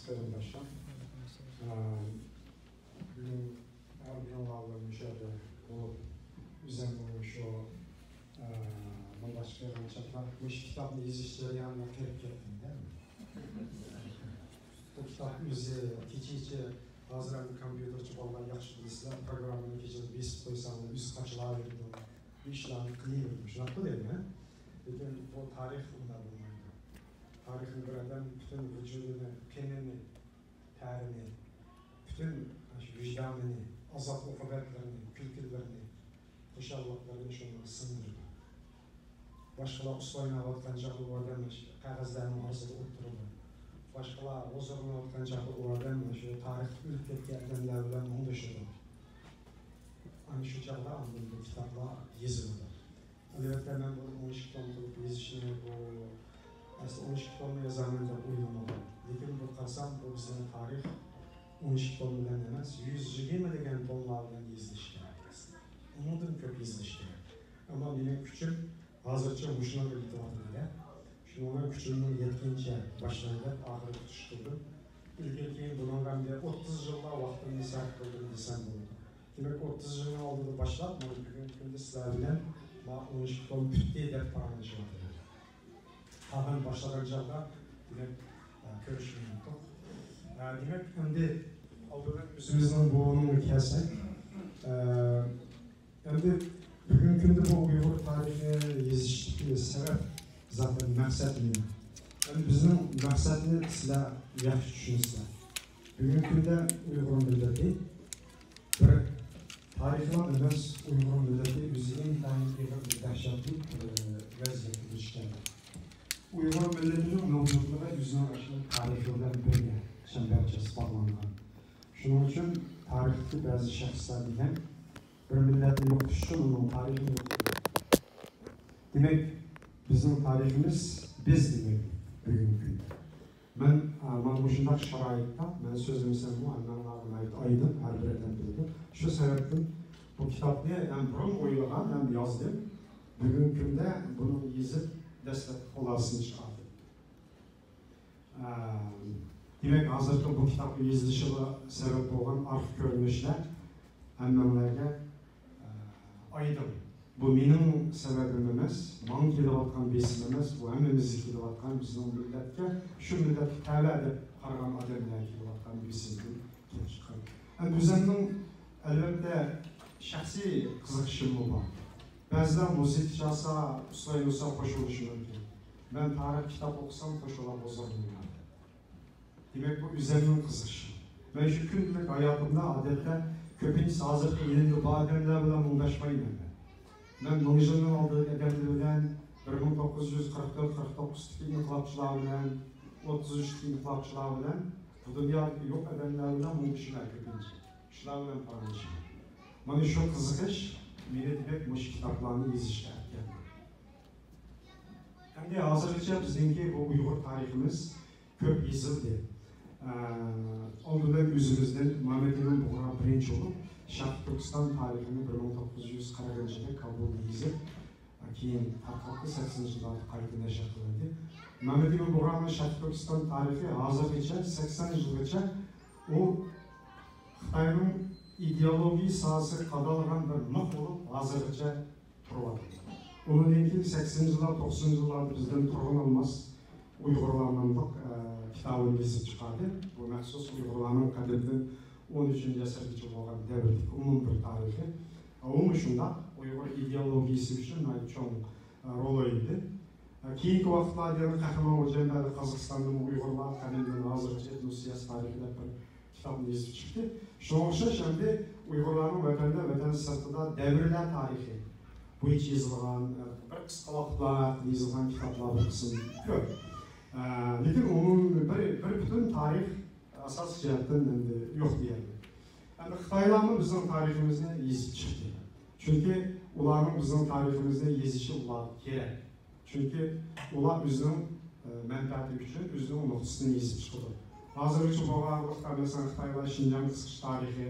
qarindoshlar. Bugun Erdo'g'onlar müşahede olup üzerinde şu başka yanlışlıklar bu kitabın yazışları yanına kırıp gittim değil mi? Bu kitap özü keçiçe hazır kompüterçi olan yaxşı bilgisayar programını keçirip besip koysanlar üst kaçılar verdi. Bu işlerini kıyırmış. Şunakta değil mi? Lekin bu tarih bunlar bulmaydı. Tarihin bir adam bütün vücudunu, kenini, terini, bütün vicdanını, azap okubetlerini, kültürlerini, hoşallıklarını şunu sındırdı. Başkalar uslayına alıtkanacaklı o adamla kağızlarının arasında oturdu. Başkalar huzuruna alıtkanacaklı o adamla şu tarih ülketki adamlarla onu düşündü. Aynı şu çağda anladım bu kitapla yazıldı. Elbette ben bunu 12 ton bulup yazışını bu aslında 12 tonlu yazanında uyumadı. Lekin bu kasam bu bizim tarih 12 ton bilen emas, 120 degen tonlardan yazılış gerek aslında. Ondan köp yazılış gerek. Ama benim küçük hazırca hoşuna bir literatürde. Şunun küçüğünün yetkince başlayıp ahırı tutuşturdum. İlgili bunun ben de 30 yılda vaktini sarf kıldım desem oldu. Demek 30 yılın olduğunu başlatmadım. Bugün günde sizlerle 12 ton bitti dep paylaşım yaptım. Tahmin başlayacaklar demek görüşmeyi yaptık. Demek şimdi aldığım üzümüzün boğununu kelsek, şimdi bugün günde bu Uygur tarihini yazıştığı sebep zaten maksat mıyım? Yani bizim maksatını sizler yaxşı düşünürsünüz. Bugün günde Uygur milleti bir tarihlan emas Uygur milleti üzerine bir dahşatli vaziyette geçti. Uygur milletinin mevcutluğu yüzüne aşırı tarihlerden biri çemberçe ispatlangan. Şunun için tarihte bazı şahslar bilen bir milletin yok düşüşü onun tarihini yok. Demek bizim tarihimiz biz demek bugünkü. Ben bu şundak şarayette, ben sözümü sen bu anlamlarına ait aydım, her bir eden bildim. Şu sebepten bu kitapta hem burun oylagan hem yazdım. Bugünkünde bunu yazıp destek olasını çıkardım. Demek hazırda bu kitabı yazılışına sebep olan arif görünüşler anlamlarga aydım. Bu benim sebebim emas, bana kelayotgan besim emas, bu hammamizga kelayotgan bizning millatga, shu millatga tava deb qaragan odamlarga kelayotgan besimdan kelib chiqqan. O'zimning albatta shaxsiy qiziqishim bor. Ba'zilar musiqa chalsa, uslayolsa qo'shilishi mumkin. Ben tarix kitap okusam qo'shila bozormayman. Demek bu o'zimning qiziqishim. Ben şu günlük hayatımda adeta köpinç hazır elimde bu adamlar bilan muğdaşmayman. Ben Nonijin'in aldığı edemliğinden 1944-49'daki inqilabçılar bilen, 33'deki inqilabçılar bilen, bu dünyadaki yok edemler bilen muğdaşılar köpinç. Şular bilan paylaşım. Bana şu kızıkış, beni demek bu kitaplarını yazışlarken. Hem de hazırlıkça bizimki bu Uygur tarihimiz köp yazıldı. Ondan yüzümüzden Mehmet Emin Buğra birinci olup Şarkı Türkistan tarihini 1940'da Kabul'da yazıp keyin tarqatdı 80-yıllarda qayta nashr qilindi. Mehmet Emin Buğra'nın Şarkı Türkistan tarihi hazırgacha 80 yılgacha o Xitoyning ideologiya sahasi qadalgan bir mix bo'lib hazırgacha turibdi. Undan keyin 80-yillar 90-yillarda bizdan turg'un olmas Uyg'urlarning kitabını yazıp çıkardı. Bu məxsus Uygurlarının qədimdən 13-cü əsrgacha bo'lgan davrdagi umum bir tarihi. Onun şunda Uygur ideologiyası üçün çox rol oynadı. Keyingi vaqtlarda Qahramon Hocayev Qozog'istonning Uygurlar qədimdən hazırgacha etnosiyasi tarixida bir kitabını yazıp çıktı. Şuna o'xshash endi Uygurlarning vatanda, vatan sirtida davrlar tarihi bo'yicha yozilgan bir qisqa vaqtlarda yozilgan kitoblar bir qism ko'p. Lekin onun bir bütün tarih asas jihatdan yok diyelim. Yani Xitoylarning bizning tariximizni yazıp çıktı. Çünkü ularning bizning tariximizni yazışı ular kerak. Çünkü ular bizning menfaati uchun o'zining nuqtasini yazıp chiqdi. Hozirgacha bo'lganlikda masalan Xitoylar Şinjan qisqish tarihi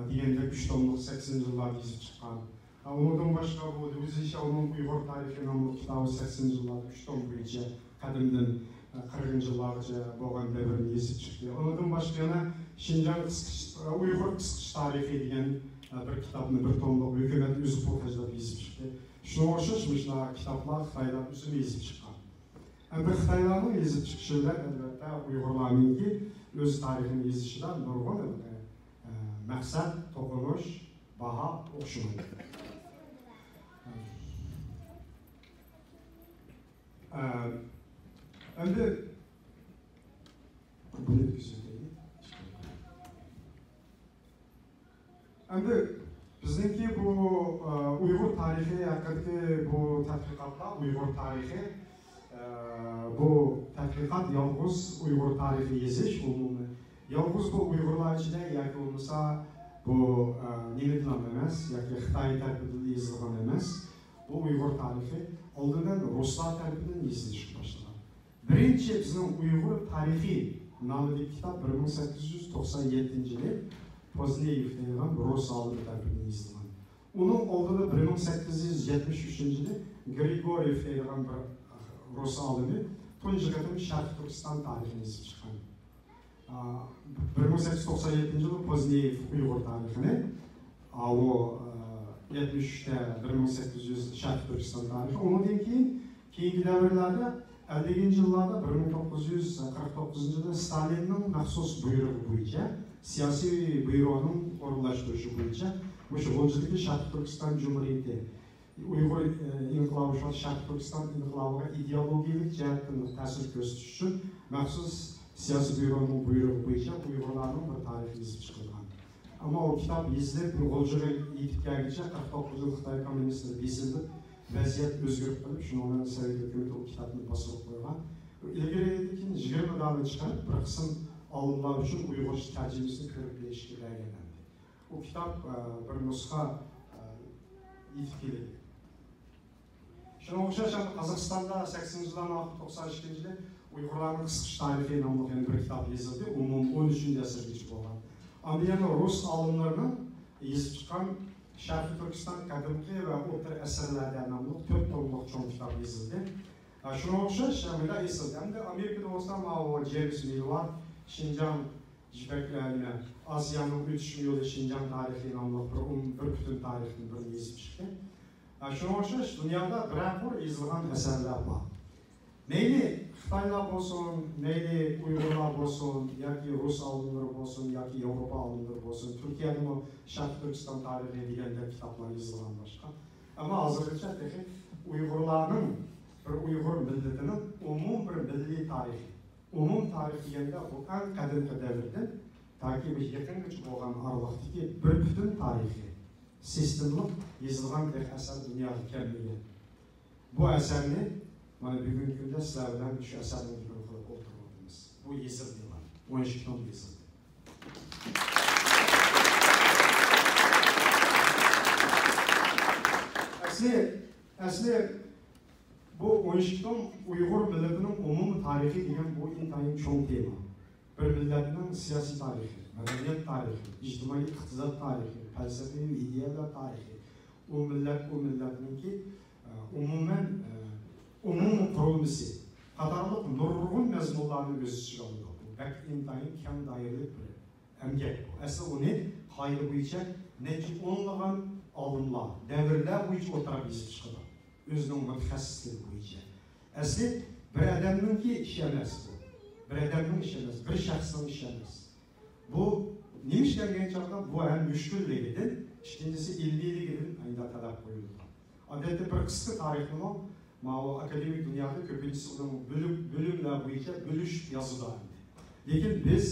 deganda 3 tomlik 80-yillarda yazıp chiqqan. Ondan boshqa bu o'zi Uyg'ur tarixi nomli kitobi 80-yillarda 3 tom bo'yicha qadimdan 40 yıllarca boğan devrini yazıp çıktı. Ondan başka yana Şinjan Uyghur kısıkış tarihi deyen bir kitabını bir tomluk hükümet özü profesörü yazıp çıktı. Şuna oxşaşmış kitaplar Xitaylar üzüm yazıp çıkan. Hem de Xitaylarning yazıp çıkışıyla elbette Uyg'urlarninki öz tarixini yazışıdan nurg'un maqsad, to'qinish, baho o'xshamaydi. Endi buni kuzataylik. Endi bizniki bu Uyg'ur tarixi haqidagi bu tadqiqotlar, Uyg'ur tarixi bu tadqiqot yolg'iz Uyg'ur tarixi yozish, umumiy yolg'iz bu Uyg'urlar ichida yoki bo'lmasa bu nima bilan emas, yoki Xitoy tarafidan yozilgan emas. Bu Uyg'ur tarixi oldindan ruslar tarafidan yozilishga boshlagan. Birinchi bizning Uyg'ur tarixi nomli kitob 1897-yili Pozneyev degan rus olimi tarafidan yozilgan. Uning oldida 1873-yili Grigoriev degan bir rus olimi tunji qatim Sharq Turkiston tarixini yozib chiqqan. 1897-yili Pozneyev Uyg'ur tarixini, o 73'te 1800 Sharq Turkiston tarixi. Ondan keyingi davrlarda 50-ci yıllarda 1949-yılda Stalinning maxsus buyrug'i bo'yicha, siyosiy buyruğunun o'rinlashtirishi bo'yicha o'sha 10-yillik Sharq Turkiston Cumhuriyeti Uyg'ur inqilobi Sharq Turkiston inqilobiga ideologik jihatdan ta'sir ko'rsatish uchun maxsus siyosiy buyruğunun buyrug'i bo'yicha Uyg'urlarning bir tarihi yozib chiqilgan. Ama o kitap yozilib, G'o'ljiga yetib kelguncha 49 yil Xitoy kommunistlar besilib, vaziyat o'zgarib qolib, shundan Sovet hukumati o kitobni bosib qo'ygan. Ilgaridan 20 davlat chiqarib, bir qism olimlar uchun Uyg'urcha tarjimasini ko'rib berishga belgilandi. O kitap bir nusxa yetib keldi. Shunga o'xshash Qozog'istonda 80-yillarning 92-yili Uyg'urlarning qisqish tarixi nomli bir kitap yozildi. Umum 13-asrgacha bo'lgan. Amerika Rus olimlarining yozib chiqqan Sharq Turkiston qadimgi va o'rta asrlarda nomli 4 tomlik cho'ng kitob yozildi. Shunga o'xshash bunday yozildi. Hamda Amerikada bo'lsa James Millward Şinjan jibaklarini Osiyoning o'tish yo'li Şinjan tarixi nomli bir butun tarixni bir yozib chiqdi. Shunga o'xshash dunyoda biror yozilgan asarlar bor. Mayli Xitoylar bo'lsin, mayli Uyg'urlar bo'lsin, yoki Rus olimlari bo'lsin, yoki Yevropa olimlari bo'lsin, Turkiyada Sharq Turkiston tarixi deganda kitoblar yozilgan boshqa. Ammo hozirgacha Uyg'urlarning bir Uyg'ur millatining umum bir milliy tarixi, umum tarix deganda bu eng qadimgi davrdan toki biz yaqingacha bo'lgan arvohdagi bir butun tarixiy sistemli yozilgan bir asar dunyoda kamligi. Bu asarni mana bugungi kunda sizlar bilan shu asarni qilib o'tiribmiz. Bu yozilgan, 12 tom yozildi. Asli bu 12 tom Uyg'ur millatining umumiy tarixi degan bu intayin cho'ng tema. Bir millatning siyosiy tarixi, madaniyat tarixi, ijtimoiy iqtisod tarixi, falsafiy ideyalar tarixi, u millatninki umuman umum qurulmasi qatorliq nurg'un mazmunlarni o'z ichiga oladi. Bak intayin kam doiralik bir emgak bu. Asli uni qoida bo'yicha necha o'nlagan olimlar, davrlar bo'yicha o'tirib yozib chiqadi. O'zining mutaxassisligi bo'yicha. Asli bir odamninki ishi emas bu. Bir odamning ishi emas, bir shaxsning ishi emas. Bu nima ish qilgan chog'da bu ham mushkulligidan, ikkinchisi illiyligidan ayda talab qo'yilgan. Odatda bir qisqa tarixni ma'o akademik dunyoda ko'pincha uning bo'limlar bo'yicha bo'lishib yoziladi. Lekin biz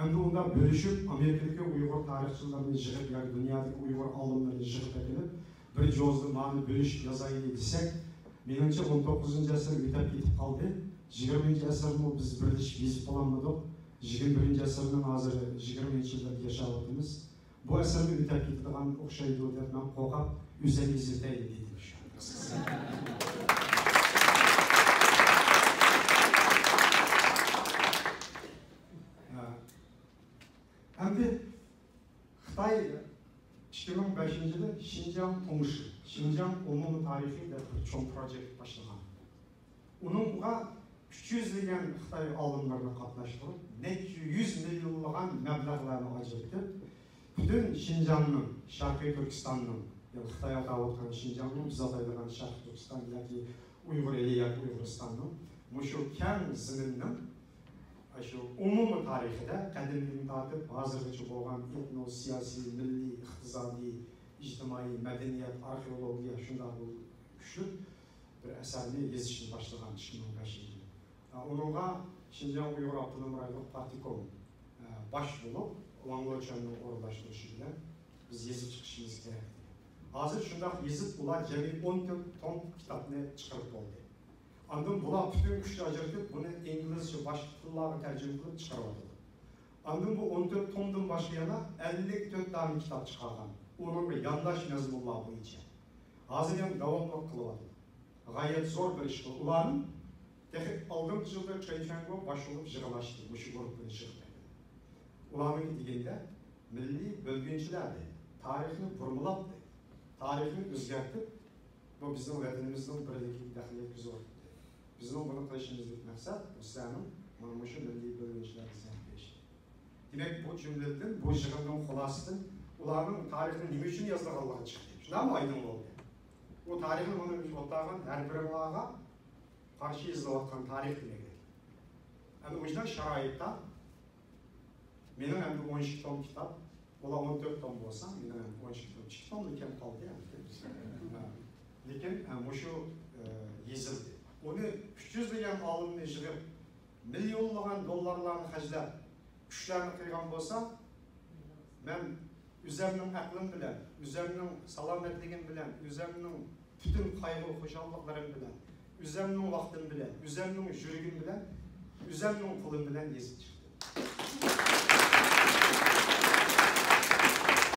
endi unda bo'lishib Amerikadagi Uyg'ur tarixchilarini yig'ib yoki dunyodagi Uyg'ur olimlarini yig'ib kelib bir jo'zni ma'ni bo'lishib yozaylik desak, menimcha 19-asr o'tib ketib qoldi. 20-asrni biz birlashib yozib olmadik. 21-asrning hozir 20-yillarda yashayapmiz. Bu asrni o'tib ketadigan o'xshaydi deb men qo'rqib o'zingiz yetaylik dedim. Endi Xitoy 2005-yilda Şinjan umumiy tarixiy deb bir cho'ng projekt boshlagan. Uningga 300 degan Xitoy olimlarini qatnashtirib, necha 100 millionlagan mablag'larni ajratib, butun Şinjanning, Sharqiy Turkistonning, ya'ni Xitoy atayotgan Şinjanning, biz ataydigan Sharqiy Turkiston yoki Uyg'ur eli yoki Uyg'uristonning mushu keng zaminning shu umumiy tarixida qadimdan tortib hozirgacha bo'lgan etno siyosiy, milliy, iqtisodiy, ijtimoiy, madaniyat, arxeologiya shunday kuchli bir asarni yozishni boshlagan 2005-yilda. Onunla Şinjan Uyghur Abdunum Raylıq Partikom baş bulup, Langloçan'ın oradaşlışı bilen biz yazıp çıkışımız gerek. Hazır şundak yazıp ular cemi 14 ton kitabını çıkarıp oldu. Andın bular bütün güçlü acırtıp bunu İngilizce başka tıllarına tercüme edip çıkarıldı. Andın bu 14 tondan başlayana 54 tane kitap çıkargan. Onun bir yandaş mezmunlar boyunca. Hazır yani devamlı kılıvadı. Gayet zor bir iş bu. Uların aldığım yılda Çayçango başlığı jırılaştı. Bu şu grupların şirketi. Ulanın digende milli bölgünçülerdi. Tarihini vurgulattı. Tarihini özgertip bu bizim vatanimizin birliği dahiliyet güzel oldu. Bizim bunu kılışımızdaki maksat İslam'ın bunu şu milli bölgünçüler izlenmişti. Demek bu cümleden, bu jırının xulasıdan ulanın tarihini nime için yazılığından çıktı. Şundan mı aydın oldu? O tarihini onu otlağın her bir olağa karşı izleyatkan tarih demektir. Yani o yüzden şarayetta benim hem de 12 ton kitap, ola 14 ton olsa, benim hem de 12 ton, 2 ton iken kaldı yani. Lekin şu yazıldı. Onu 300 degan olimni yig'ib, millionlagan dollarlarni hajlab, kuchlarni qilgan bo'lsa, men o'zimning aqlim bilan, o'zimning salomatligim bilan, o'zimning butun qayg'u xo'shalliklarim bilan, o'zimning vaqtim bilan, o'zimning yuragim bilan, o'zimning qo'lim bilan yezib chiqdim.